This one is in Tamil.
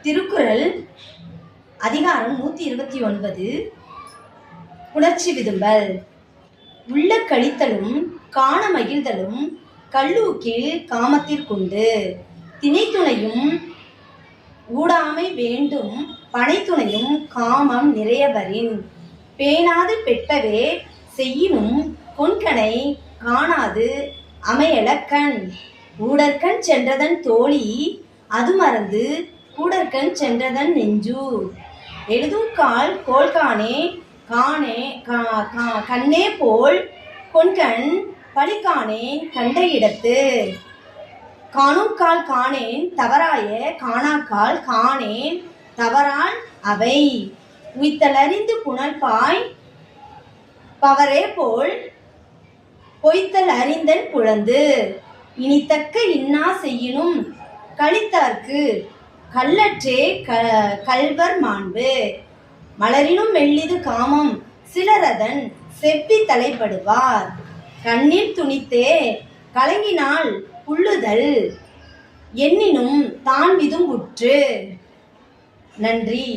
திருக்குறள் அதிகாரம் 129 புணர்ச்சி விதும்பல். உள்ள கழித்தலும் காண மகிழ்தலும் கல்லூக்கில் காமத்திற்குண்டு. திணைத்துணையும் ஊடாமை வேண்டும் பனைத்துணையும் காமம் நிறையவரின். பேணாது பெற்றவே செய்யினும் கொண்கனை காணாது அமையலக்கண். ஊடற்கண் சென்றதன் தோழி அது மறந்து கூடற்கண் சென்றதன் நெஞ்சு. எழுதுங்கால் கோல்கானே காணே கண்ணே போல் கொண்கண் பழிக்கானேன் கண்ட இடத்து. காணுங்கால் காணேன் தவறாய காணாக்கால் காணேன் தவறால் அவை. உய்த்தலறிந்து புனல்பாய் பவரே போல் பொய்த்தல் அறிந்தன் புலந்து. இனித்தக்க இன்னா செய்யினும் கழித்தார்க்கு கல்லற்றே கள்வர் மாண்பு. மலரினும் மெல்லிது காமம் சிலரதன் செவ்வி தலைப்படுவார். கண்ணில் துணித்தே கலங்கினால் புல்லுதல் எண்ணினும் தான் விதும்புற்று. நன்றி.